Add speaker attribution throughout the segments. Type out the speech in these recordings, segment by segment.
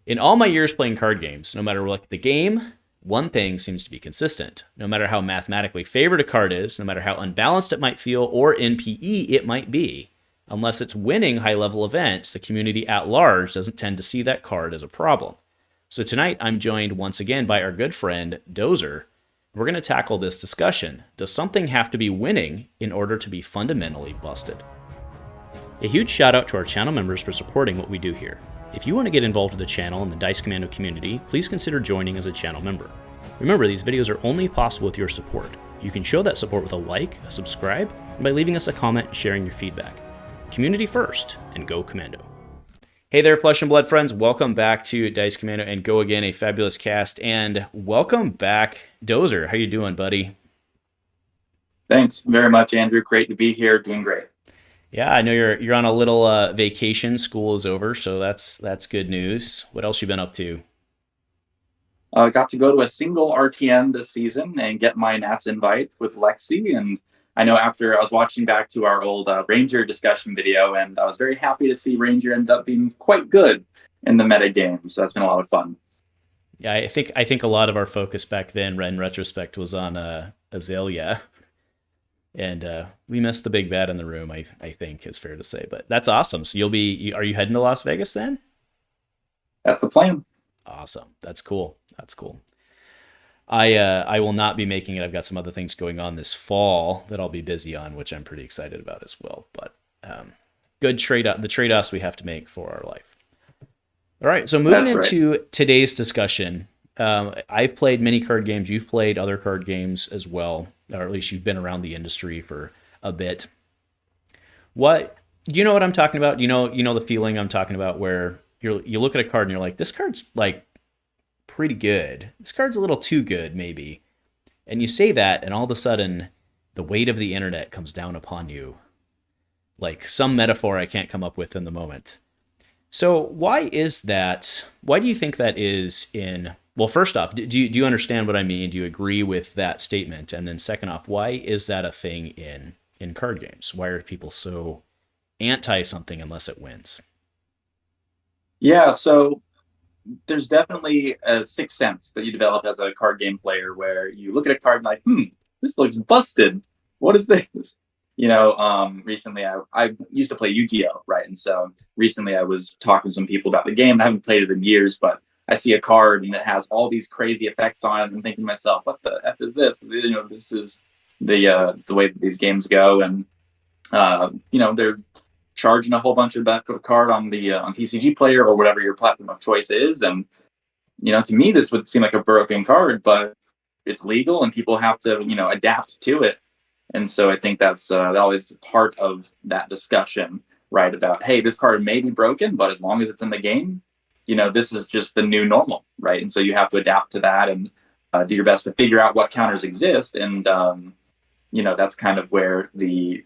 Speaker 1: In all my years playing card games, no matter what the game, one thing seems to be consistent. No matter how mathematically favored a card is, no matter how unbalanced it might feel or NPE it might be, unless it's winning high-level events, the community at large doesn't tend to see that card as a problem. So tonight, I'm joined once again by our good friend, Dozr. We're going to tackle this discussion. Does something have to be winning in order to be fundamentally busted? A huge shout out to our channel members for supporting what we do here. If you want to get involved with the channel and the Dice Commando community, please consider joining as a channel member. Remember, these videos are only possible with your support. You can show that support with a like, a subscribe, and by leaving us a comment and sharing your feedback. Community first, and go Commando. Hey there, Flesh and Blood friends. Welcome back to Dice Commando and Go Again, a fabulous cast. And welcome back, Dozr. How you doing, buddy?
Speaker 2: Thanks very much, Andrew. Great to be here. Doing great.
Speaker 1: Yeah, I know you're on a little vacation. School is over, so that's good news. What else you been up to?
Speaker 2: Got to go to a single RTN this season and get my Nats invite with Lexi. And I know after I was watching back to our old Ranger discussion video, and I was very happy to see Ranger end up being quite good in the meta game. So that's been a lot of fun.
Speaker 1: Yeah, I think a lot of our focus back then, in retrospect, was on Azalea. And we missed the big bad in the room, I think is fair to say. But that's awesome. So are you heading to Las Vegas then?
Speaker 2: That's the plan.
Speaker 1: Awesome. That's cool. I will not be making it. I've got some other things going on this fall that I'll be busy on, which I'm pretty excited about as well. But good the trade-offs we have to make for our life. All right. So moving into today's discussion, I've played many card games. You've played other card games as well, or at least you've been around the industry for a bit. What do you know what I'm talking about? You know the feeling I'm talking about, where you look at a card and you're like, this card's like pretty good. This card's a little too good, maybe. And you say that, and all of a sudden, the weight of the internet comes down upon you, like some metaphor I can't come up with in the moment. So why is that? Why do you think that is in? Well, first off, do you understand what I mean? Do you agree with that statement? And then second off, why is that a thing in card games? Why are people so anti something unless it wins?
Speaker 2: Yeah, so there's definitely a sixth sense that you develop as a card game player where you look at a card and like, this looks busted. What is this? Recently I used to play Yu-Gi-Oh, right? And so recently I was talking to some people about the game. I haven't played it in years, but I see a card and it has all these crazy effects on it and thinking to myself, what the F is this? This is the way that these games go. And, they're charging a whole bunch of that for the card on the on TCG Player or whatever your platform of choice is. And, to me, this would seem like a broken card, but it's legal and people have to, adapt to it. And so I think that's always part of that discussion, right? About, hey, this card may be broken, but as long as it's in the game, this is just the new normal, right? And so you have to adapt to that and do your best to figure out what counters exist. And, that's kind of where the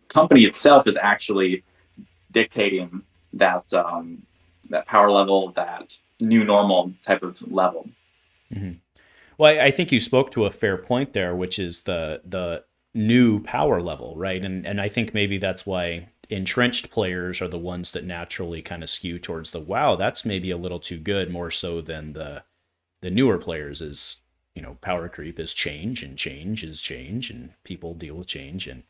Speaker 2: company itself is actually dictating that that power level, that new normal type of level.
Speaker 1: Mm-hmm. Well, I think you spoke to a fair point there, which is the new power level, right? And I think maybe that's why entrenched players are the ones that naturally kind of skew towards the, wow, that's maybe a little too good, more so than the newer players. Is power creep is change, and change is change, and people deal with change. And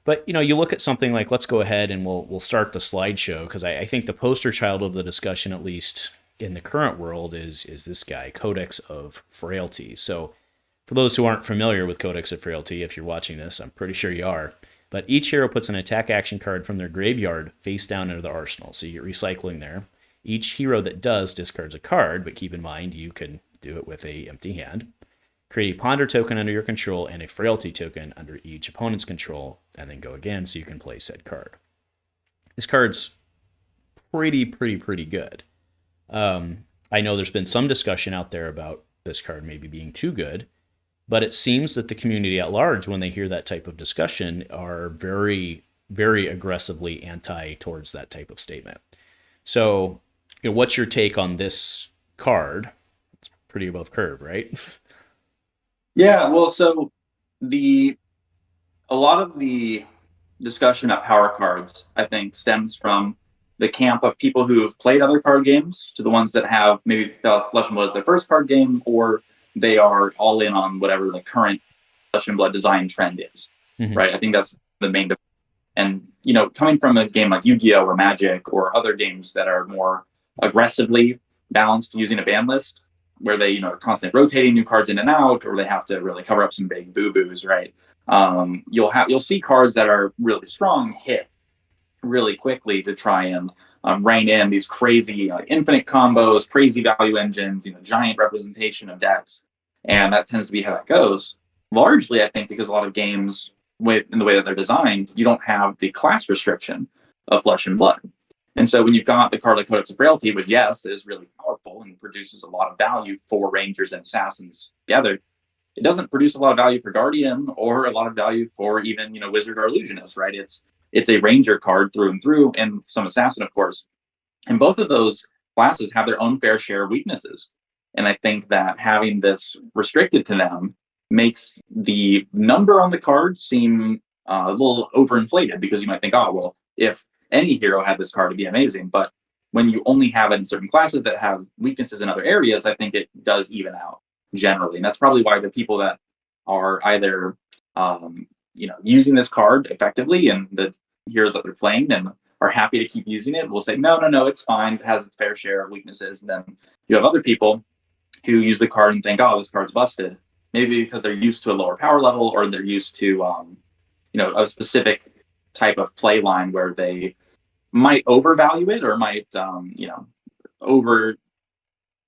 Speaker 1: but you look at something like, let's go ahead and we'll start the slideshow, because I think the poster child of the discussion, at least in the current world, is this guy, Codex of Frailty. So for those who aren't familiar with Codex of Frailty, if you're watching this, I'm pretty sure you are. But each hero puts an attack action card from their graveyard face down into the arsenal. So you get recycling there. Each hero that does discards a card, but keep in mind you can do it with a empty hand. Create a ponder token under your control and a frailty token under each opponent's control, and then go again so you can play said card. This card's pretty good. I know there's been some discussion out there about this card maybe being too good, but it seems that the community at large, when they hear that type of discussion, are very, very aggressively anti towards that type of statement. So, what's your take on this card? It's pretty above curve, right?
Speaker 2: Yeah, well, so a lot of the discussion about power cards, I think, stems from the camp of people who have played other card games to the ones that have maybe Flesh and Blood as their first card game, or they are all in on whatever the current Flesh and Blood design trend is. Right? I think that's the main difference. And, you know, coming from a game like Yu-Gi-Oh! Or Magic or other games that are more aggressively balanced using a ban list, where they, you know, are constantly rotating new cards in and out, or they have to really cover up some big boo-boos, right? You'll see cards that are really strong hit really quickly to try and rein in these crazy infinite combos, crazy value engines, you know, giant representation of decks, and that tends to be how that goes. Largely, I think, because a lot of games, in the way that they're designed, you don't have the class restriction of Flesh and Blood. And so when you've got the card like Codex Frailty, which, yes, is really powerful and produces a lot of value for Rangers and Assassins together, it doesn't produce a lot of value for Guardian or a lot of value for even, you know, Wizard or Illusionist, right? It's a Ranger card through and through, and some Assassin, of course. And both of those classes have their own fair share of weaknesses. And I think that having this restricted to them makes the number on the card seem a little overinflated, because you might think, oh, well, if any hero had this card, it'd be amazing. But when you only have it in certain classes that have weaknesses in other areas, I think it does even out generally. And that's probably why the people that are either you know, using this card effectively, and the heroes that they're playing and are happy to keep using it, will say, no, it's fine, it has its fair share of weaknesses. And then you have other people who use the card and think, oh, this card's busted, maybe because they're used to a lower power level, or they're used to you know, a specific type of play line where they might overvalue it, or might you know,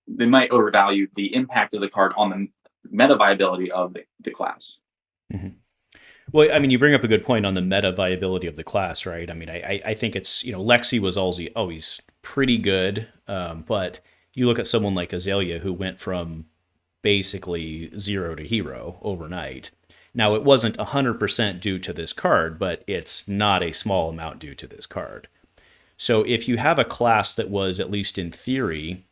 Speaker 2: they might overvalue the impact of the card on the meta viability of the class.
Speaker 1: Well, I mean, you bring up a good point on the meta viability of the class, right? I mean, I think it's, you know, Lexi was always pretty good, but you look at someone like Azalea, who went from basically 0 to hero overnight. Now, it wasn't 100% due to this card, but it's not a small amount due to this card. So if you have a class that was, at least in theory,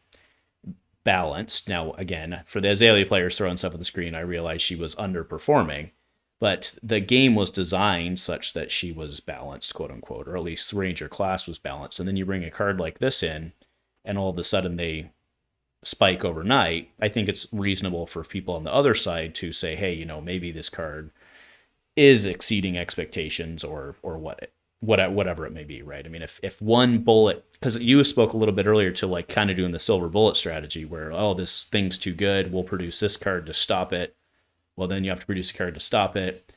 Speaker 1: balanced, now, again, for the Azalea players throwing stuff on the screen, I realized she was underperforming, but the game was designed such that she was balanced, quote unquote, or at least the Ranger class was balanced. And then you bring a card like this in, and all of a sudden they spike overnight. I think it's reasonable for people on the other side to say, hey, you know, maybe this card is exceeding expectations, or whatever it may be, right? I mean, if one bullet, because you spoke a little bit earlier to like kind of doing the silver bullet strategy where, oh, this thing's too good, we'll produce this card to stop it. Well, then you have to produce a card to stop it.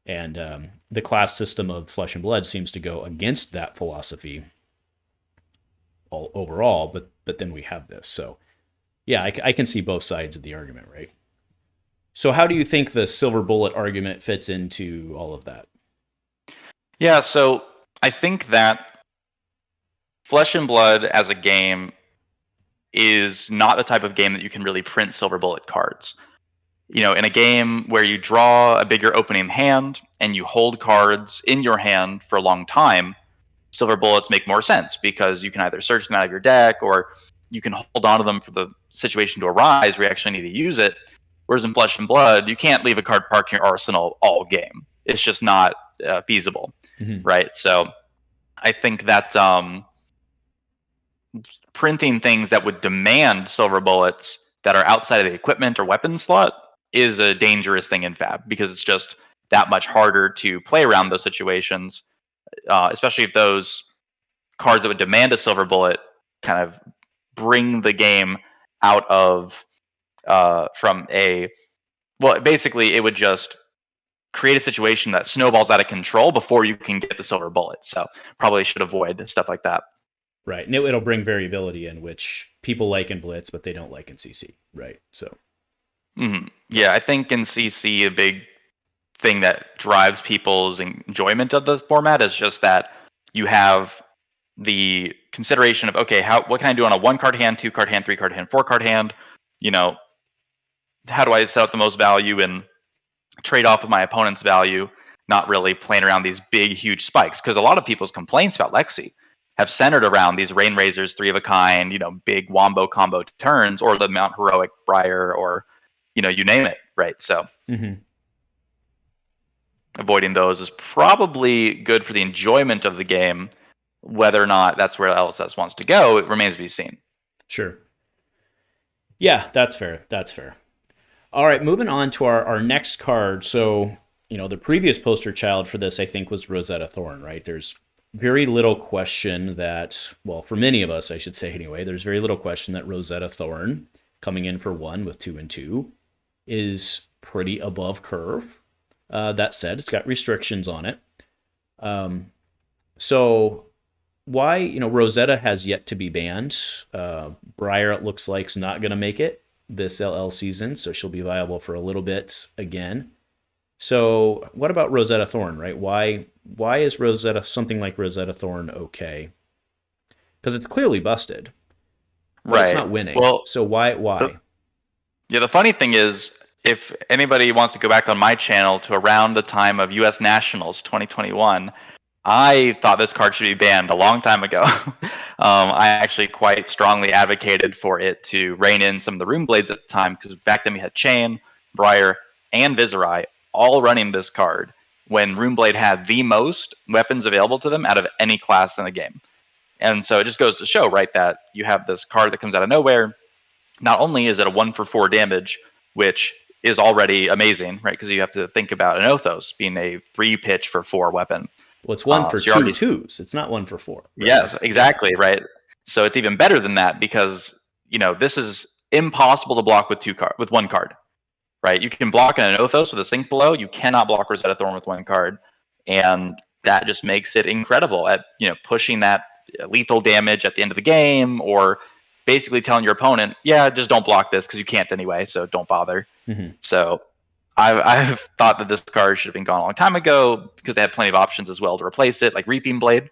Speaker 1: And the class system of Flesh and Blood seems to go against that philosophy overall, but then we have this. So yeah, I can see both sides of the argument, right? So how do you think the silver bullet argument fits into all of that?
Speaker 3: Yeah, so I think that Flesh and Blood as a game is not the type of game that you can really print silver bullet cards. You know, in a game where you draw a bigger opening hand and you hold cards in your hand for a long time, silver bullets make more sense, because you can either search them out of your deck, or you can hold on to them for the situation to arise where you actually need to use it. Whereas in Flesh and Blood, you can't leave a card parked in your arsenal all game. It's just not feasible, right? So I think that printing things that would demand silver bullets that are outside of the equipment or weapon slot is a dangerous thing in Fab, because it's just that much harder to play around those situations, especially if those cards that would demand a silver bullet kind of bring the game out of basically it would just create a situation that snowballs out of control before you can get the silver bullet. So probably should avoid stuff like that.
Speaker 1: Right, and it'll bring variability in, which people like in Blitz, but they don't like in CC, right? So
Speaker 3: yeah, I think in CC a big thing that drives people's enjoyment of the format is just that you have the consideration of, okay, what can I do on a 1-card hand, 2-card hand, 3-card hand, 4-card hand? You know, how do I set up the most value and trade off with my opponent's value? Not really playing around these big, huge spikes, because a lot of people's complaints about Lexi have centered around these Rain Razors, 3 of a kind, you know, big wombo combo turns, or the Mount Heroic Briar, or, you know, you name it, right? So avoiding those is probably good for the enjoyment of the game, Whether or not that's where LSS wants to go, it remains to be seen.
Speaker 1: Sure. Yeah, that's fair. That's fair. All right, moving on to our next card. So, the previous poster child for this, I think, was Rosetta Thorne, right? There's very little question that, well, for many of us, I should say anyway, there's very little question that Rosetta Thorne, coming in for 1 with 2 and 2, is pretty above curve. That said, it's got restrictions on it. So why, Rosetta has yet to be banned. Briar, it looks like, is not going to make it this LL season, so she'll be viable for a little bit again. So what about Rosetta Thorne, right? Why is something like Rosetta Thorne okay? Because it's clearly busted, but it's not winning. Well, so why?
Speaker 3: The funny thing is, if anybody wants to go back on my channel to around the time of U.S. Nationals 2021, I thought this card should be banned a long time ago. I actually quite strongly advocated for it to rein in some of the Runeblades at the time, because back then we had Chane, Briar, and Viserai all running this card when Runeblade had the most weapons available to them out of any class in the game. And so it just goes to show, right, that you have this card that comes out of nowhere. Not only is it a 1-for-4 damage, which is already amazing, right, because you have to think about an Othos being a 3-pitch for 4 weapon.
Speaker 1: Well, it's 1 for 2 twos. It's not 1 for 4. Right?
Speaker 3: Yes, exactly, right. So it's even better than that, because this is impossible to block with 1 card, right? You can block an Othos with a Sink Below. You cannot block Rosetta Thorne with 1 card, and that just makes it incredible at pushing that lethal damage at the end of the game, or basically telling your opponent, yeah, just don't block this because you can't anyway, so don't bother. Mm-hmm. So I've thought that this card should have been gone a long time ago, because they had plenty of options as well to replace it, like Reaping Blade,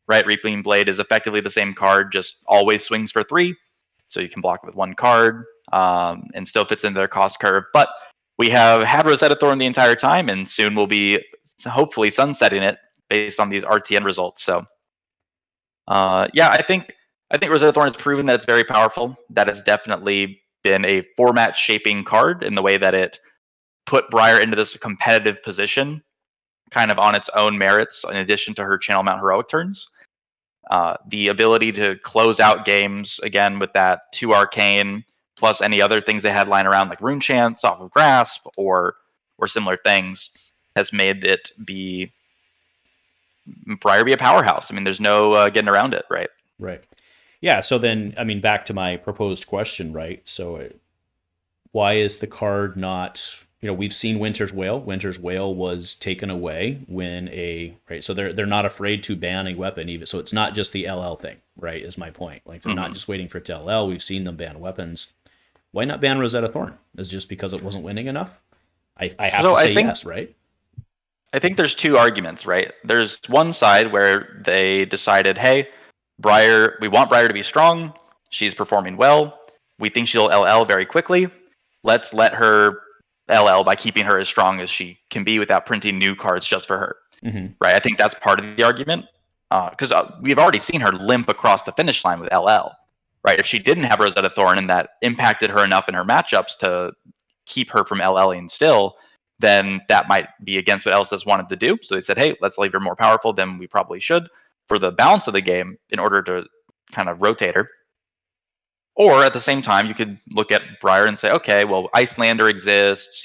Speaker 3: right? Reaping Blade is effectively the same card, just always swings for 3, so you can block it with 1 card, and still fits into their cost curve. But we have had Rosetta Thorne the entire time, and soon we'll be hopefully sunsetting it based on these RTN results. So, I think Rosetta Thorne has proven that it's very powerful. That has definitely been a format-shaping card in the way that it put Briar into this competitive position, kind of on its own merits, in addition to her Channel Mount heroic turns. The ability to close out games, again, with that 2 Arcane, plus any other things they had lying around, like Rune Chance off of Grasp, or similar things, has made it Briar be a powerhouse. I mean, there's no getting around it, right?
Speaker 1: Right. Yeah, so then, back to my proposed question, right? So why is the card not... we've seen Winter's Wail. Winter's Wail was taken away when right? So they're not afraid to ban a weapon, even. So it's not just the LL thing, right? Is my point. Like, they're not just waiting for it to LL. We've seen them ban weapons. Why not ban Rosetta Thorne? Is it just because it wasn't winning enough? I have to say yes, right?
Speaker 3: I think there's 2 arguments, right? There's one side where they decided, hey, we want Briar to be strong. She's performing well. We think she'll LL very quickly. Let's let her LL by keeping her as strong as she can be without printing new cards just for her. Mm-hmm. Right? I think that's part of the argument, because we've already seen her limp across the finish line with LL. Right? If she didn't have Rosetta Thorne and that impacted her enough in her matchups to keep her from LLing still, then that might be against what LSS wanted to do. So they said, hey, let's leave her more powerful than we probably should for the balance of the game in order to kind of rotate her. Or at the same time, you could look at Briar and say, okay, well, Icelander exists,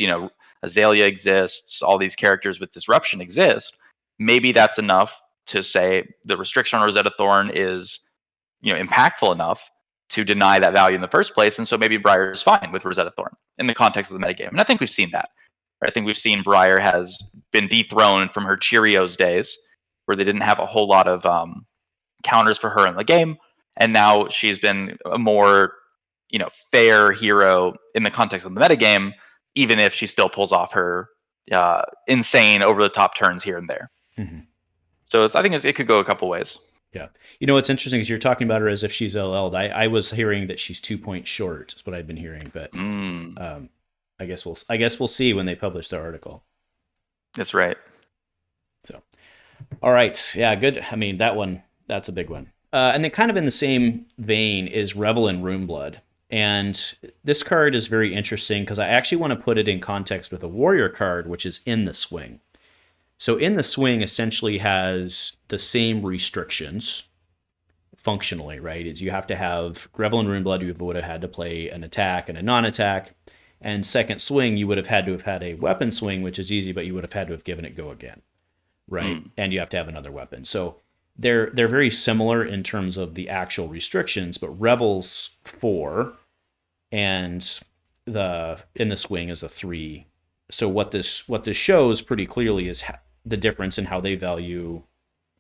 Speaker 3: Azalea exists, all these characters with disruption exist. Maybe that's enough to say the restriction on Rosetta Thorne is, impactful enough to deny that value in the first place. And so maybe Briar is fine with Rosetta Thorne in the context of the metagame. And I think we've seen that. I think we've seen Briar has been dethroned from her Cheerios days, where they didn't have a whole lot of counters for her in the game. And now she's been a more, fair hero in the context of the metagame, even if she still pulls off her insane over-the-top turns here and there. Mm-hmm. So I think it could go a couple ways.
Speaker 1: Yeah. What's interesting is you're talking about her as if she's LL'd. I was hearing that she's 2 points short, is what I've been hearing. But I guess we'll see when they publish their article.
Speaker 3: That's right.
Speaker 1: So, all right. Yeah, good. That's a big one. And then kind of in the same vein is Revel in Runeblood. And this card is very interesting because I actually want to put it in context with a warrior card, which is In the Swing. So In the Swing essentially has the same restrictions functionally, right, is you have to have Revel in Runeblood, you would have had to play an attack and a non-attack, and second swing, you would have had a weapon swing, which is easy, but you would have had to have given it go again, right? And you have to have another weapon. So they're very similar in terms of the actual restrictions, but Revel's 4, and in the swing is a 3. So what this shows pretty clearly is the difference in how they value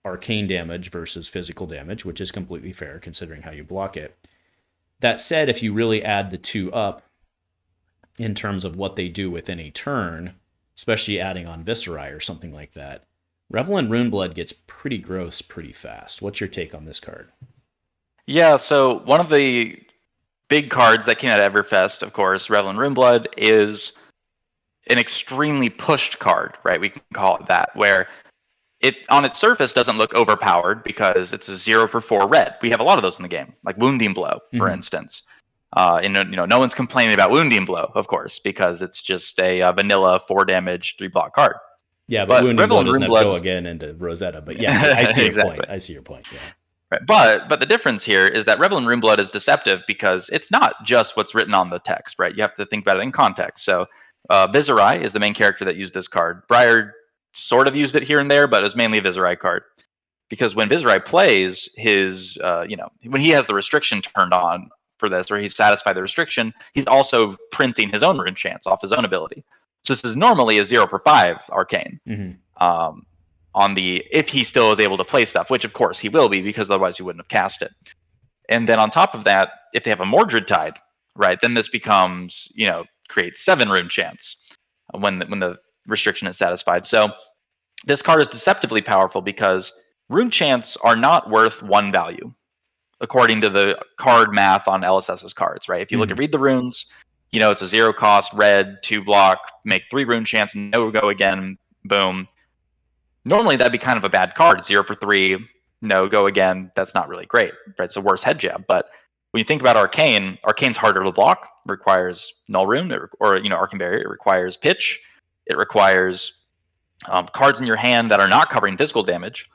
Speaker 1: arcane damage versus physical damage, which is completely fair considering how you block it. That said, if you really add the 2 up in terms of what they do within a turn, especially adding on Viscerai or something like that, Revel in Runeblood gets pretty gross pretty fast. What's your take on this card?
Speaker 3: Yeah, so one of the big cards that came out of Everfest, of course, Revel in Runeblood, is an extremely pushed card, right? We can call it that, where it on its surface doesn't look overpowered because it's a 0 for 4 red. We have a lot of those in the game, like Wounding Blow, for instance. And no one's complaining about Wounding Blow, of course, because it's just a vanilla 4 damage 3 block card.
Speaker 1: Yeah, but Wounding Blow doesn't have
Speaker 3: Runeblood...
Speaker 1: go again into Rosetta. But yeah, I see your point. I see your point. Yeah.
Speaker 3: Right. But the difference here is that Revel in Runeblood is deceptive because it's not just what's written on the text, right? You have to think about it in context. So Viscerai is the main character that used this card. Briar sort of used it here and there, but it was mainly a Viscerai card. Because when Viscerai plays his, when he has the restriction turned on for this, or he's satisfied the restriction, he's also printing his own rune chance off his own ability. So this is normally a 0 for 5 arcane. On the if he still is able to play stuff, which of course he will be because otherwise he wouldn't have cast it. And then on top of that, if they have a Mordred Tide, right, then this becomes, creates 7 rune chance when the restriction is satisfied. So this card is deceptively powerful because rune chants are not worth 1 value, according to the card math on LSS's cards, right? If you look at Read the Runes, it's a 0 cost, red, 2 block, make 3 rune chants, no go again, boom. Normally that'd be kind of a bad card, 0 for 3, no go again. That's not really great, right? It's a worse head jab. But when you think about Arcane, Arcane's harder to block, requires Null Rune, or Arcane Barrier. It requires pitch. It requires cards in your hand that are not covering physical damage.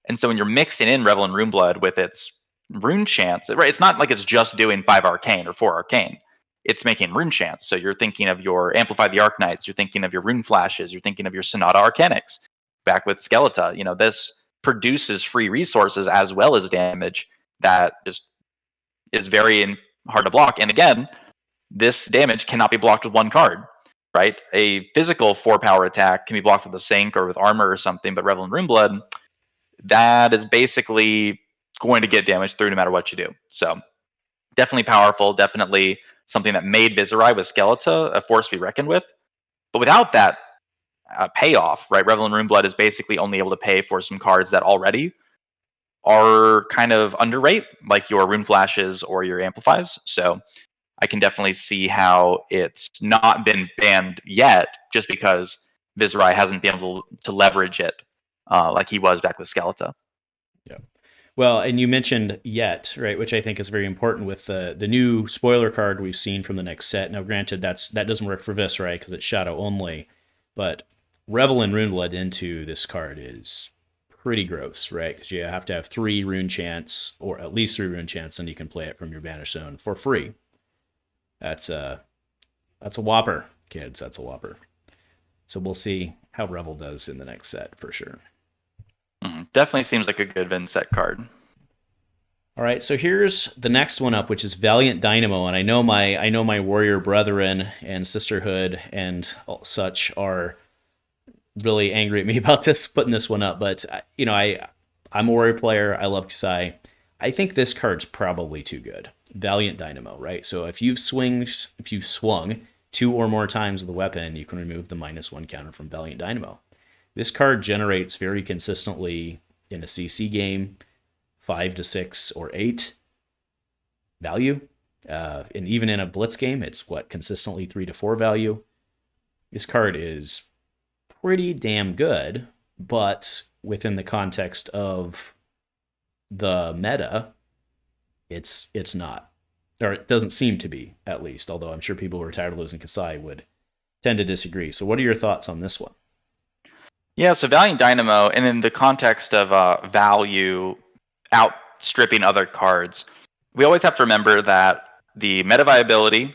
Speaker 3: And so when you're mixing in Revel in Runeblood with its rune chance, right? It's not like it's just doing 5 Arcane or 4 Arcane. It's making rune chance. So you're thinking of your Amplify the Arknights, you're thinking of your Rune Flashes, you're thinking of your Sonata Arcanics. Back with Skeleton, this produces free resources as well as damage that just is very hard to block. And again, this damage cannot be blocked with 1 card, right? A physical 4 power attack can be blocked with a Sync or with armor or something, but Revel in Runeblood, that is basically going to get damage through no matter what you do. So definitely powerful, definitely something that made Viscerai with Skeleton a force to be reckoned with. But without that payoff, right? Revel in Runeblood is basically only able to pay for some cards that already are kind of underrate, like your Rune Flashes or your Amplifies. So I can definitely see how it's not been banned yet, just because Viscerai hasn't been able to leverage it like he was back with Skeleton.
Speaker 1: Yeah. Well, and you mentioned yet, right, which I think is very important with the new spoiler card we've seen from the next set. Now, granted, that doesn't work for Viscerai because it's shadow only, but Revel in Runeblood into this card is pretty gross, right? Because you have to have 3 rune chants, or at least 3 rune chants, and you can play it from your Banish Zone for free. That's a whopper, kids. That's a whopper. So we'll see how Revel does in the next set for sure.
Speaker 3: Definitely seems like a good Vin set card.
Speaker 1: All right, so here's the next one up, which is Valiant Dynamo, and I know my warrior brethren and sisterhood and such are really angry at me about putting this one up, but I'm a warrior player. I love Kassai. I think this card's probably too good. Valiant Dynamo, right? So if you've swung 2 or more times with a weapon, you can remove the -1 counter from Valiant Dynamo. This card generates very consistently in a CC game 5 to 6 or 8 value, and even in a Blitz game, it's consistently 3 to 4 value. This card is pretty damn good, but within the context of the meta, it's not, or it doesn't seem to be, at least, although I'm sure people who are tired of losing Kassai would tend to disagree. So what are your thoughts on this one? Yeah,
Speaker 3: so Valiant Dynamo, and in the context of value stripping other cards, we always have to remember that the meta viability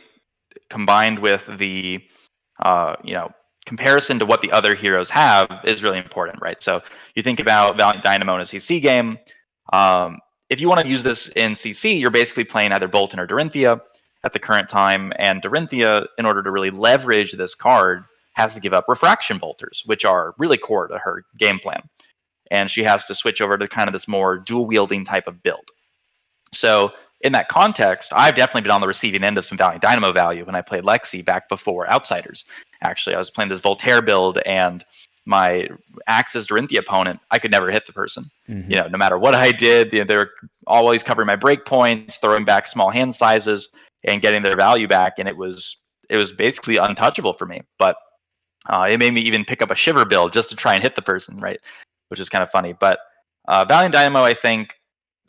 Speaker 3: combined with the comparison to what the other heroes have is really important, right? So you think about Valiant Dynamo in a CC game. If you want to use this in CC, you're basically playing either Boltyn or Dorinthea at the current time, and Dorinthea, in order to really leverage this card, has to give up Refraction Bolters, which are really core to her game plan. And she has to switch over to kind of this more dual-wielding type of build. So in that context, I've definitely been on the receiving end of some Valiant Dynamo value when I played Lexi back before Outsiders. Actually, I was playing this Voltaire build, and my Axis Dorinthea opponent, I could never hit the person. No matter what I did, they were always covering my break points, throwing back small hand sizes, and getting their value back, and it was basically untouchable for me. But it made me even pick up a Shiver build just to try and hit the person, right? Which is kind of funny. But Valiant Dynamo, I think,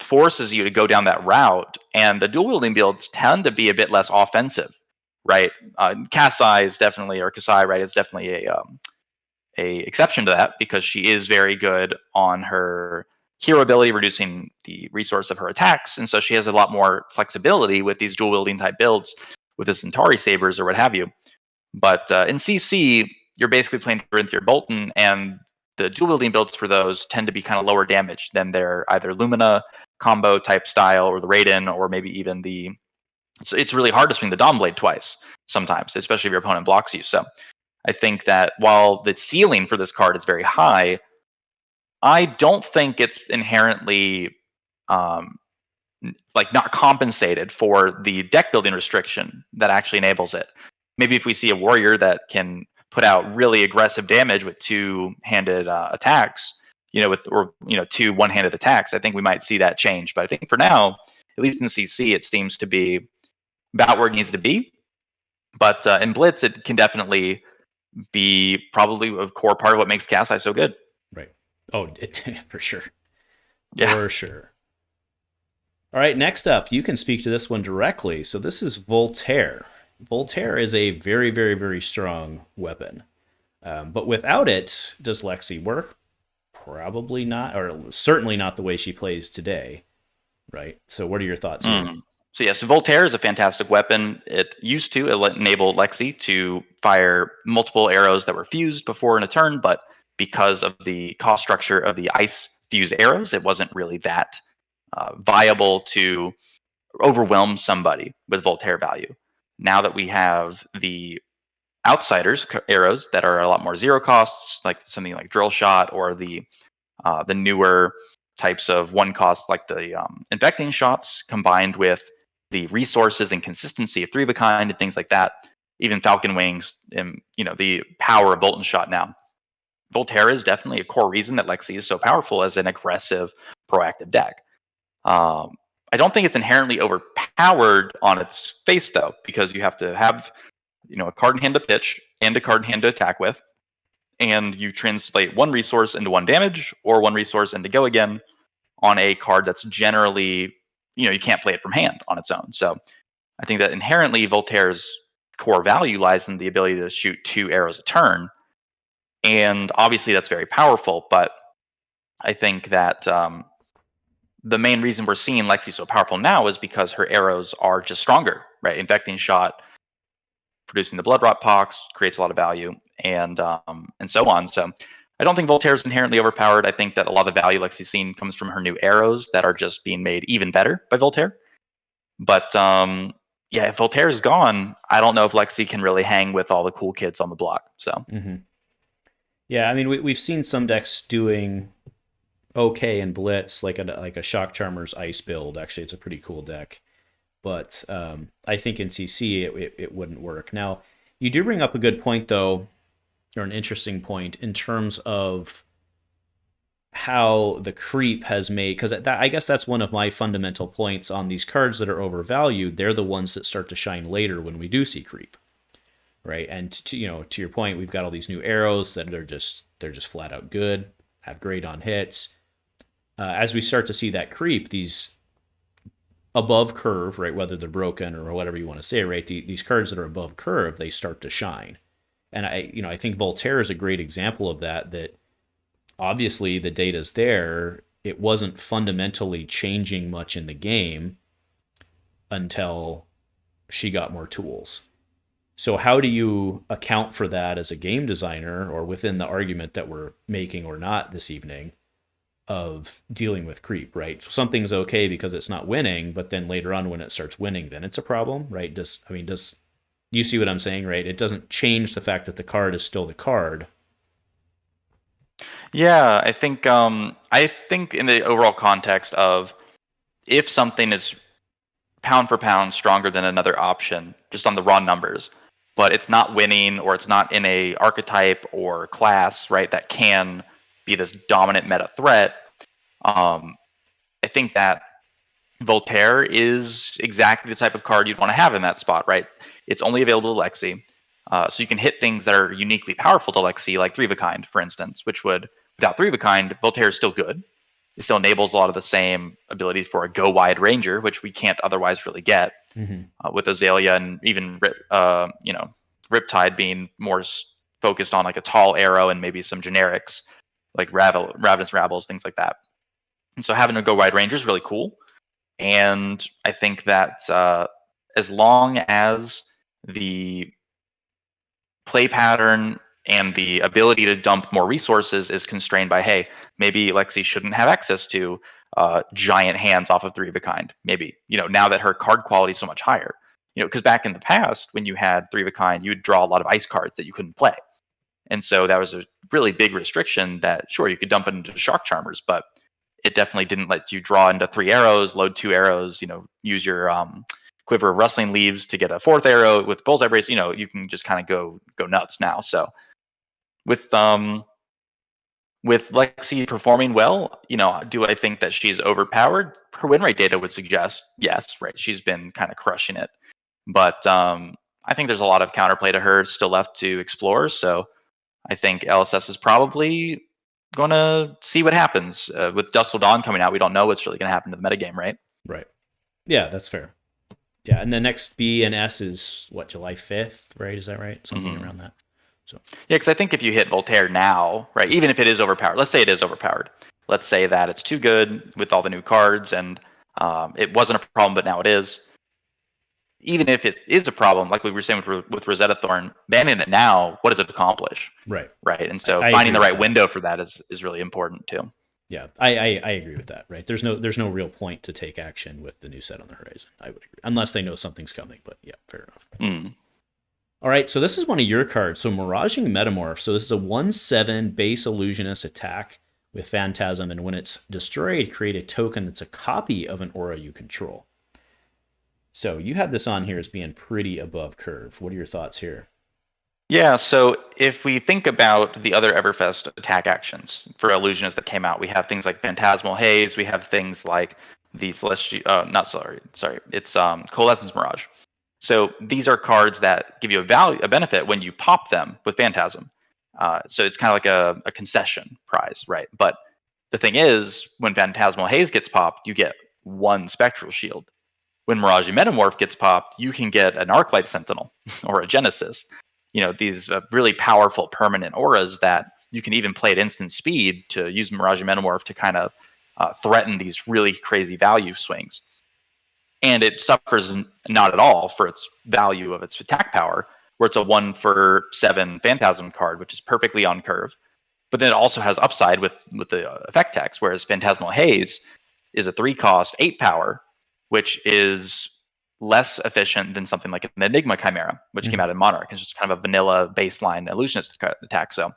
Speaker 3: forces you to go down that route, and the dual wielding builds tend to be a bit less offensive, right? Kassai is definitely, or Kassai, right, is definitely a exception to that, because she is very good on her hero ability, reducing the resource of her attacks, and so she has a lot more flexibility with these dual wielding type builds with the Cintauri sabers or what have you. But in CC, you're basically playing Dorinthea or Boltyn, and the dual wielding builds for those tend to be kind of lower damage than their either Lumina combo type style, or the Raiden, or maybe even the. It's really hard to swing the Dawn Blade twice sometimes, especially if your opponent blocks you. So I think that while the ceiling for this card is very high, I don't think it's inherently not compensated for the deck building restriction that actually enables it. Maybe if we see a warrior that can put out really aggressive damage with two-handed attacks, two one-handed attacks, I think we might see that change. But I think for now, at least in CC, it seems to be about where it needs to be. But in Blitz, it can definitely be probably a core part of what makes Kassai so good.
Speaker 1: Right. Oh, for sure.
Speaker 3: Yeah.
Speaker 1: For sure. All right, next up, you can speak to this one directly. So this is Voltaire. Voltaire is a very, very, very strong weapon. But without it, does Lexi work? Probably not, or certainly not the way she plays today, right? So what are your thoughts here?
Speaker 3: So Voltaire is a fantastic weapon. It used to enable Lexi to fire multiple arrows that were fused before in a turn, but because of the cost structure of the ice fuse arrows, it wasn't really that viable to overwhelm somebody with Voltaire value. Now that we have the Outsiders arrows that are a lot more zero costs, like something like Drill Shot, or the newer types of one cost like the Infecting Shots, combined with the resources and consistency of 3 of a kind and things like that, even Falcon Wings, and the power of Boltyn Shot now. Voltaire is definitely a core reason that Lexi is so powerful as an aggressive, proactive deck. I don't think it's inherently overpowered on its face, though, because you have to have a card in hand to pitch and a card in hand to attack with, and you translate one resource into 1 damage or 1 resource into go again on a card that's generally, you can't play it from hand on its own. So I think that inherently Voltaire's core value lies in the ability to shoot 2 arrows a turn, and obviously that's very powerful. But I think that the main reason we're seeing Lexi so powerful now is because her arrows are just stronger, right? Infecting Shot, producing the Blood Rot Pox, creates a lot of value, and so on. So I don't think Voltaire is inherently overpowered. I think that a lot of the value Lexi's seen comes from her new arrows that are just being made even better by Voltaire. But if Voltaire is gone, I don't know if Lexi can really hang with all the cool kids on the block. So
Speaker 1: yeah, I mean, we've seen some decks doing okay in Blitz, like a Shock Charmer's Ice build. Actually, it's a pretty cool deck. But I think in CC it wouldn't work. Now, you do bring up a good point, though, or an interesting point, in terms of how the creep has made, because I guess that's one of my fundamental points on these cards that are overvalued. They're the ones that start to shine later when we do see creep, right? And to your point, we've got all these new arrows that they're just flat out good, have great on hits. As we start to see that creep, these above curve, right, whether they're broken or whatever you want to say, right, these cards that are above curve, they start to shine. And I think Voltaire is a great example of that obviously the data's there. it wasn't fundamentally changing much in the game until she got more tools. So how do you account for that as a game designer, or within the argument that we're making or not this evening, of dealing with creep, right? So something's okay because it's not winning, but then later on when it starts winning, then it's a problem, right? Does you see what I'm saying, right? It doesn't change the fact that the card is still the card.
Speaker 3: Yeah, I think in the overall context of, if something is pound for pound stronger than another option, just on the raw numbers, but it's not winning, or it's not in a archetype or class, right, that can be this dominant meta threat, I think that Voltaire is exactly the type of card you'd want to have in that spot, right? It's only available to Lexi, so you can hit things that are uniquely powerful to Lexi, like Three of a Kind, for instance, which would, without Three of a Kind, Voltaire is still good. It still enables a lot of the same abilities for a go wide ranger, which we can't otherwise really get, with Azalea and even Riptide being more focused on like a tall arrow and maybe some generics like Ravenous Rabbles, things like that. And so having a go wide ranger is really cool. And I think that as long as the play pattern and the ability to dump more resources is constrained by, hey, maybe Lexi shouldn't have access to giant hands off of Three of a Kind. Maybe, now that her card quality is so much higher. Because back in the past, when you had Three of a Kind, you would draw a lot of ice cards that you couldn't play. And so that was a really big restriction that, sure, you could dump it into Shock Charmers, but it definitely didn't let you draw into 3 arrows, load 2 arrows, use your Quiver of Rustling Leaves to get a 4th arrow with Bullseye Brace. You can just kind of go nuts now. So with Lexi performing well, do I think that she's overpowered? Her win rate data would suggest yes, right? She's been kind of crushing it. But I think there's a lot of counterplay to her still left to explore. So I think LSS is probably going to see what happens. With Dusk Till Dawn coming out, we don't know what's really going to happen to the metagame, right?
Speaker 1: Right. Yeah, that's fair. Yeah, and the next B and S is, July 5th, right? Is that right? Something around that. So
Speaker 3: yeah, because I think if you hit Voltaire now, right, even if it is overpowered, let's say it is overpowered. Let's say that it's too good with all the new cards and it wasn't a problem, but now it is. Even if it is a problem, like we were saying with Rosetta Thorne, banning it now, what does it accomplish?
Speaker 1: Right.
Speaker 3: Right. And so
Speaker 1: I
Speaker 3: finding the
Speaker 1: agree
Speaker 3: right
Speaker 1: with that.
Speaker 3: window for that is really important too.
Speaker 1: Yeah, I agree with that. Right. There's no real point to take action with the new set on the horizon. I would agree, unless they know something's coming. But yeah, fair enough. All right, so this is one of your cards. So Mirage Metamorph. So this is a 1/7 base Illusionist attack with Phantasm, and when it's destroyed, create a token that's a copy of an aura you control. So you had this on here as being pretty above curve. What are your thoughts here?
Speaker 3: Yeah, so if we think about the other Everfest attack actions for Illusionists that came out, we have things like Phantasmal Haze, we have things like the Celestial, it's Coalescence Mirage. So these are cards that give you a benefit when you pop them with Phantasm. So it's kind of like a concession prize, right? But the thing is, when Phantasmal Haze gets popped, you get 1 Spectral Shield. When Mirage Metamorph gets popped, you can get an Arclight Sentinel or a Genesis. These really powerful permanent auras that you can even play at instant speed to use Mirage Metamorph to kind of threaten these really crazy value swings. And it suffers not at all for its value of its attack power, where it's a 1/7 Phantasm card, which is perfectly on curve. But then it also has upside with the effect text, whereas Phantasmal Haze is a 3-cost 8 power, which is less efficient than something like an Enigma Chimera, which came out in Monarch. It's just kind of a vanilla baseline Illusionist attack. So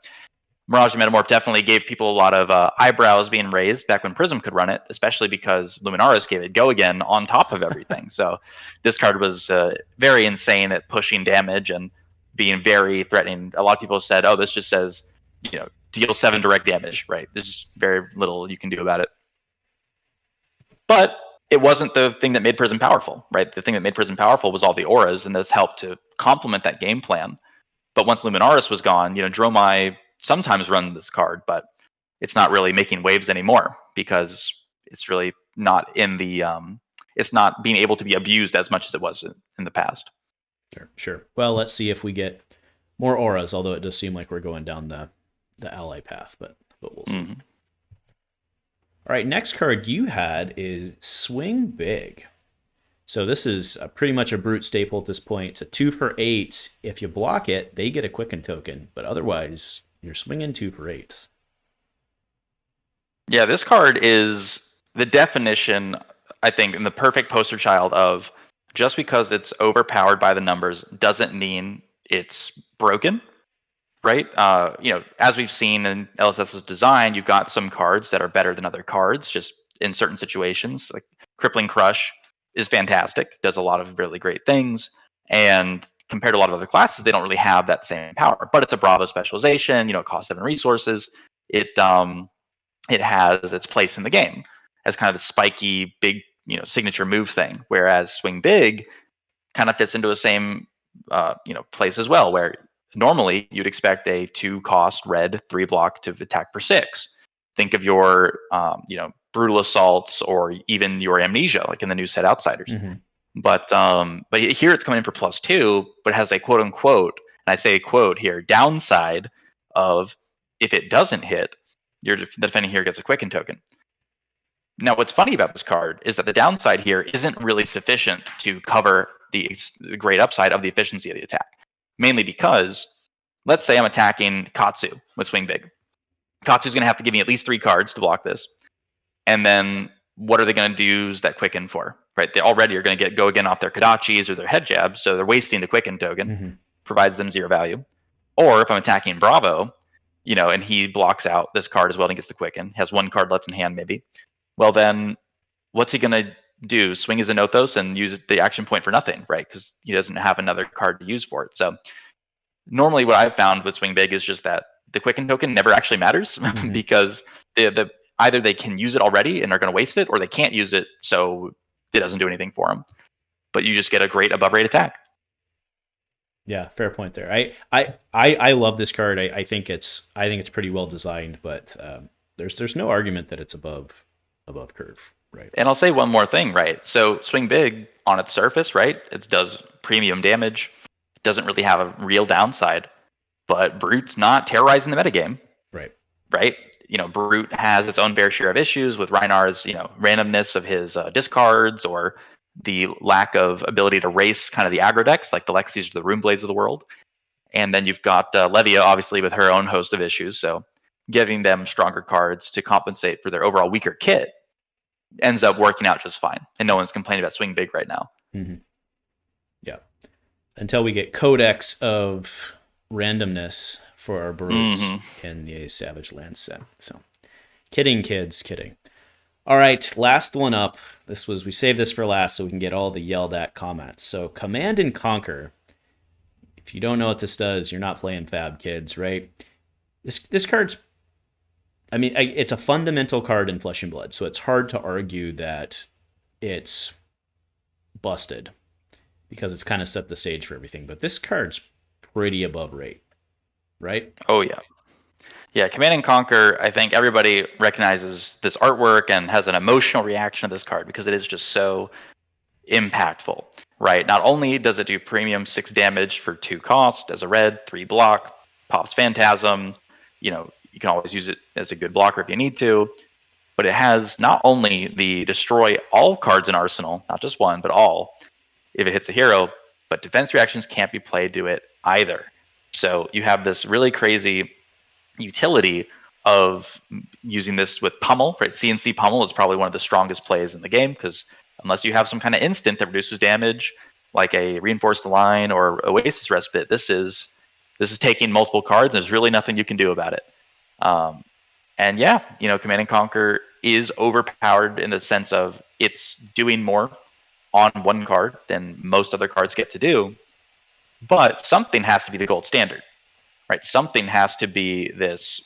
Speaker 3: Mirage Metamorph definitely gave people a lot of eyebrows being raised back when Prism could run it, especially because Luminaris gave it go again on top of everything. So this card was very insane at pushing damage and being very threatening. A lot of people said, oh, this just says, deal 7 direct damage, right? There's very little you can do about it. But it wasn't the thing that made Prism powerful, right? The thing that made Prism powerful was all the auras, and this helped to complement that game plan. But once Luminaris was gone, Dromai sometimes run this card, but it's not really making waves anymore because it's really not in the it's not being able to be abused as much as it was in the past.
Speaker 1: Sure. Well, let's see if we get more auras, although it does seem like we're going down the ally path, but we'll see. All right, next card you had is Swing Big. So this is pretty much a brute staple at this point. It's a 2 for 8. If you block it, they get a Quicken token, but otherwise, you're swinging 2 for 8.
Speaker 3: Yeah, this card is the definition, I think, and the perfect poster child of just because it's overpowered by the numbers doesn't mean it's broken, right? As we've seen in LSS's design, you've got some cards that are better than other cards, just in certain situations. Like Crippling Crush is fantastic, does a lot of really great things, and compared to a lot of other classes, they don't really have that same power. But it's a Bravo specialization. It costs 7 resources. It has its place in the game as kind of the spiky, big, signature move thing. Whereas Swing Big kind of fits into the same, place as well, where normally you'd expect a 2-cost red 3-block to attack for 6. Think of your, Brutal Assaults or even your Amnesia, like in the new set Outsiders.
Speaker 1: Mm-hmm.
Speaker 3: But here it's coming in for +2, but it has a quote unquote, and I say quote here, downside of if it doesn't hit, your defending hero gets a Quicken token. Now, what's funny about this card is that the downside here isn't really sufficient to cover the great upside of the efficiency of the attack. Mainly because, let's say I'm attacking Katsu with Swing Big. Katsu's going to have to give me at least 3 cards to block this. And then what are they going to use that Quicken for? Right? They already are going to go again off their Kodachis or their head jabs, so they're wasting the Quicken token, provides them 0 value. Or if I'm attacking Bravo, and he blocks out this card as well and gets the Quicken, has 1 card left in hand maybe. Well, then what's he going to do? Swing his Anothos and use the action point for nothing, right? Because he doesn't have another card to use for it. So normally what I've found with Swing Big is just that the Quicken token never actually matters because either they can use it already and are going to waste it, or they can't use it, so it doesn't do anything for them. But you just get a great above rate attack.
Speaker 1: Yeah, fair point there. I love this card. I think it's pretty well designed, but there's no argument that it's above curve, right?
Speaker 3: And I'll say one more thing, right? So Swing Big on its surface, right? It does premium damage. It doesn't really have a real downside, but Brute's not terrorizing the metagame.
Speaker 1: Right.
Speaker 3: Right? Brute has its own fair share of issues with Rhinar's, randomness of his discards, or the lack of ability to race kind of the aggro decks, like the Lexis or the Runeblades of the world. And then you've got Levia, obviously, with her own host of issues. So giving them stronger cards to compensate for their overall weaker kit ends up working out just fine. And no one's complaining about Swing Big right now.
Speaker 1: Mm-hmm. Yeah. Until we get Codex of randomness for our brutes in the Savage Land set. So, kidding, kids, kidding. All right, last one up. We saved this for last so we can get all the yelled at comments. So, Command and Conquer. If you don't know what this does, you're not playing Fab, kids, right? This card's, it's a fundamental card in Flesh and Blood, so it's hard to argue that it's busted because it's kind of set the stage for everything. But this card's pretty above rate, right?
Speaker 3: Oh, yeah. Yeah, Command and Conquer, I think everybody recognizes this artwork and has an emotional reaction to this card because it is just so impactful, right? Not only does it do premium 6 damage for 2 cost as a red, 3 block, pops Phantasm, you can always use it as a good blocker if you need to, but it has not only the destroy all cards in Arsenal, not just one, but all, if it hits a hero, but defense reactions can't be played to it either. So you have this really crazy utility of using this with Pummel, right? CNC Pummel is probably one of the strongest plays in the game because unless you have some kind of instant that reduces damage, like a Reinforce the Line or Oasis Respite, this is taking multiple cards and there's really nothing you can do about it. And yeah, Command and Conquer is overpowered in the sense of it's doing more on one card than most other cards get to do, but something has to be the gold standard, right? Something has to be this,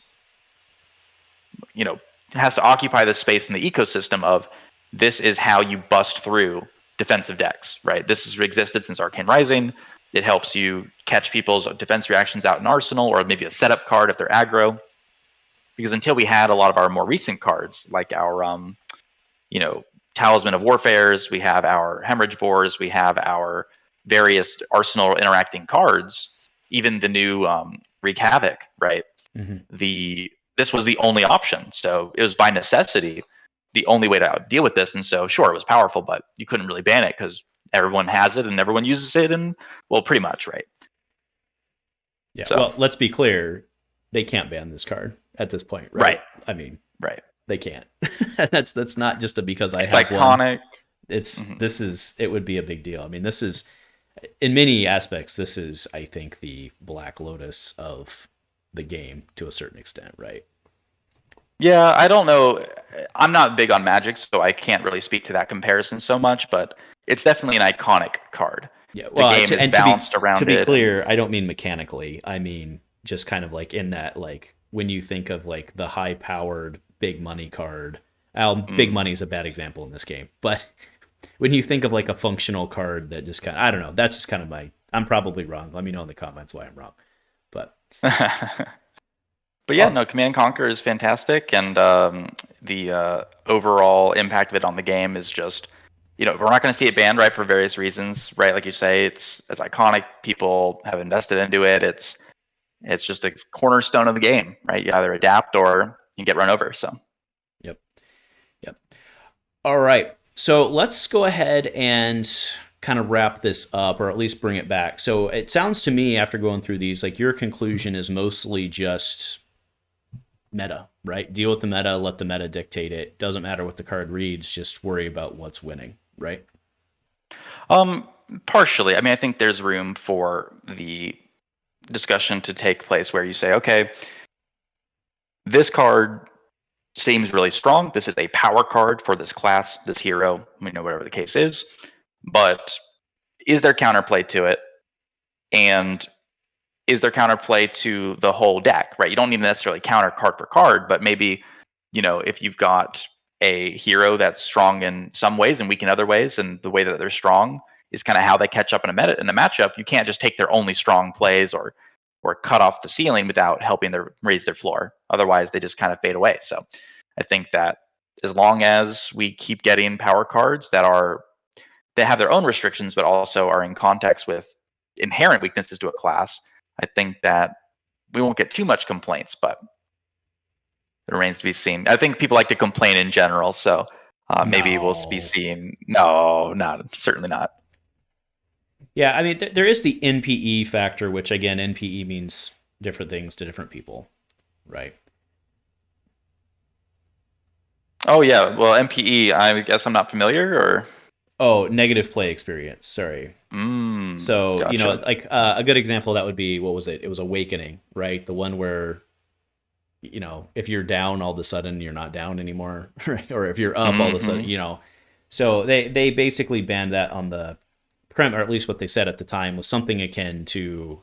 Speaker 3: has to occupy this space in the ecosystem of this is how you bust through defensive decks, right? This has existed since Arcane Rising. It helps you catch people's defense reactions out in Arsenal, or maybe a setup card if they're aggro. Because until we had a lot of our more recent cards, like our, Talisman of Warfares, we have our Hemorrhage Bores, we have our various Arsenal interacting cards, even the new Wreak Havoc, right?
Speaker 1: Mm-hmm.
Speaker 3: This was the only option. So it was by necessity the only way to deal with this. And so, sure, it was powerful, but you couldn't really ban it because everyone has it and everyone uses it, and well, pretty much, right?
Speaker 1: Yeah.
Speaker 3: So,
Speaker 1: well, let's be clear. They can't ban this card at this point, right?
Speaker 3: Right.
Speaker 1: I mean,
Speaker 3: right.
Speaker 1: they can't. that's not just because I
Speaker 3: It's
Speaker 1: have
Speaker 3: iconic.
Speaker 1: one. It's it would be a big deal. I mean, this is in many aspects. This is, I think, the Black Lotus of the game to a certain extent, right?
Speaker 3: Yeah, I don't know. I'm not big on Magic, so I can't really speak to that comparison so much. But it's definitely an iconic card.
Speaker 1: Yeah. Well,
Speaker 3: the game is balanced around
Speaker 1: to be
Speaker 3: it.
Speaker 1: clear, I don't mean mechanically. I mean just kind of like in that, like when you think of like the high-powered big money card. Big money is a bad example in this game, but when you think of like a functional card that just kind of, I don't know, that's just kind of I'm probably wrong. Let me know in the comments why I'm wrong. But
Speaker 3: But yeah, no, Command Conquer is fantastic, and the overall impact of it on the game is just, we're not going to see it banned, right, for various reasons, right? Like you say, it's iconic. People have invested into it. It's just a cornerstone of the game, right? You either adapt or you get run over. So.
Speaker 1: Yep. All right. So let's go ahead and kind of wrap this up, or at least bring it back. So it sounds to me, after going through these, like your conclusion is mostly just meta, right? Deal with the meta, let the meta dictate it. Doesn't matter what the card reads, just worry about what's winning, right?
Speaker 3: Partially. I mean, I think there's room for the discussion to take place where you say, okay, this card seems really strong. This is a power card for this class, this hero, whatever the case is. But is there counterplay to it? And is there counterplay to the whole deck, right? You don't need to necessarily counter card for card, but maybe, if you've got a hero that's strong in some ways and weak in other ways, and the way that they're strong is kind of how they catch up in a matchup. You can't just take their only strong plays or cut off the ceiling without helping raise their floor. Otherwise, they just kind of fade away. So I think that as long as we keep getting power cards that have their own restrictions, but also are in context with inherent weaknesses to a class, I think that we won't get too much complaints, but it remains to be seen. I think people like to complain in general, so maybe we'll be seeing. No, certainly not.
Speaker 1: Yeah, I mean, there is the NPE factor, which again, NPE means different things to different people, right?
Speaker 3: Oh yeah, well, NPE, I guess I'm not familiar, or.
Speaker 1: Oh, negative play experience. Sorry. So,
Speaker 3: Gotcha.
Speaker 1: like a good example of that would be, what was it? It was Awakening, right? The one where, if you're down, all of a sudden you're not down anymore, right? Or if you're up, all of a sudden, So they basically banned that on the or at least what they said at the time was something akin to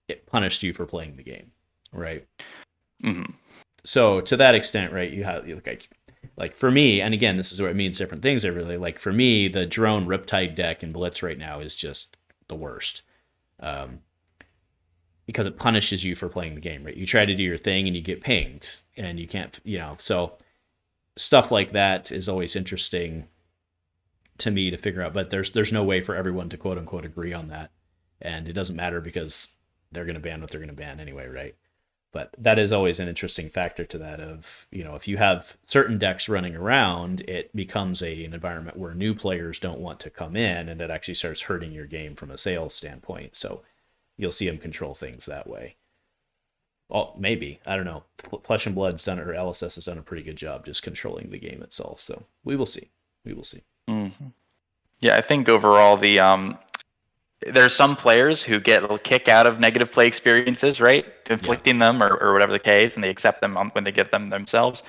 Speaker 1: it punished you for playing the game, right?
Speaker 3: Mm-hmm.
Speaker 1: So to that extent, right, you have like for me, and again, this is where it means different things. I really like, for me, the drone Riptide deck in Blitz right now is just the worst, because it punishes you for playing the game, right? You try to do your thing and you get pinged, and you can't, so stuff like that is always interesting to me to figure out. But there's no way for everyone to quote unquote agree on that, and it doesn't matter because they're going to ban what they're going to ban anyway, right? But that is always an interesting factor to that of, if you have certain decks running around, it becomes an environment where new players don't want to come in, and it actually starts hurting your game from a sales standpoint. So you'll see them control things that way. Well, maybe. I don't know. Flesh and Blood's done it, or LSS has done a pretty good job just controlling the game itself. So we will see.
Speaker 3: Mm-hmm. Yeah, I think overall there's some players who get a kick out of negative play experiences, right? Inflicting them or whatever the case, and they accept them when they get them themselves.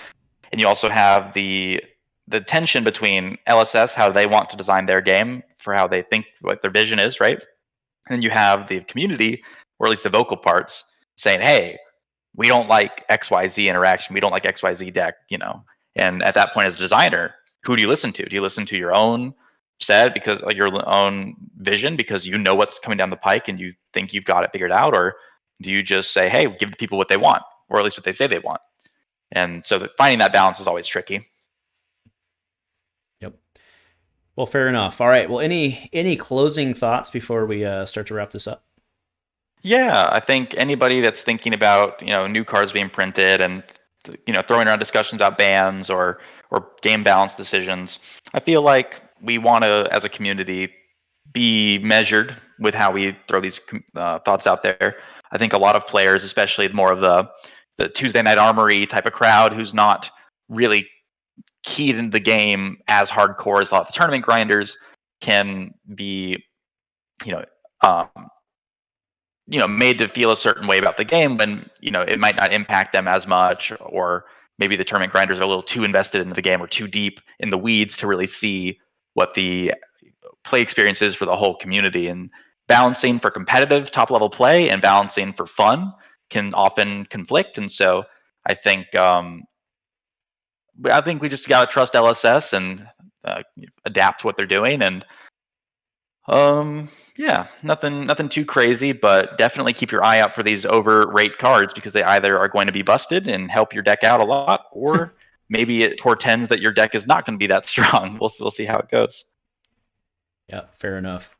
Speaker 3: And you also have the tension between LSS, how they want to design their game for how they think what their vision is, right? And you have the community, or at least the vocal parts, saying, hey, we don't like XYZ interaction. We don't like XYZ deck, And at that point, as a designer, who do you listen to? Do you listen to your own set because your own vision, because you know what's coming down the pike and you think you've got it figured out? Or do you just say, hey, give the people what they want, or at least what they say they want? And so finding that balance is always tricky.
Speaker 1: Yep. Well, fair enough. All right. Well, any closing thoughts before we start to wrap this up?
Speaker 3: Yeah, I think anybody that's thinking about new cards being printed and throwing around discussions about bans or or game balance decisions. I feel like we want to, as a community, be measured with how we throw these thoughts out there. I think a lot of players, especially more of the Tuesday Night Armory type of crowd, who's not really keyed into the game as hardcore as a lot of the tournament grinders, can be, you know, um, made to feel a certain way about the game when, it might not impact them as much, or maybe the tournament grinders are a little too invested into the game or too deep in the weeds to really see what the play experience is for the whole community. And balancing for competitive top level play and balancing for fun can often conflict. And so I think we just gotta trust LSS and adapt what they're doing. And yeah, nothing too crazy, but definitely keep your eye out for these overrate cards, because they either are going to be busted and help your deck out a lot, or maybe it portends that your deck is not going to be that strong. We'll see how it goes.
Speaker 1: Yeah, fair enough.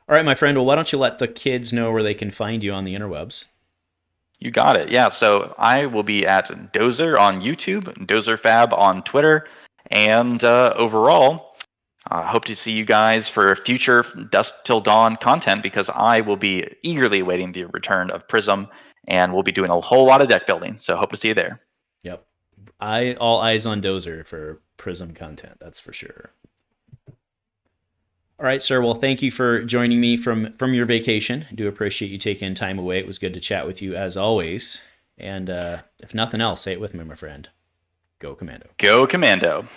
Speaker 1: All right, my friend. Well, why don't you let the kids know where they can find you on the interwebs?
Speaker 3: You got it. Yeah, so I will be at Dozr on YouTube, Dozr Fab on Twitter, and overall, I hope to see you guys for future Dusk Till Dawn content, because I will be eagerly awaiting the return of Prism, and we'll be doing a whole lot of deck building. So hope to see you there.
Speaker 1: Yep. All eyes on Dozr for Prism content, that's for sure. All right, sir. Well, thank you for joining me from your vacation. I do appreciate you taking time away. It was good to chat with you as always. And if nothing else, say it with me, my friend. Go Commando.
Speaker 3: Go Commando.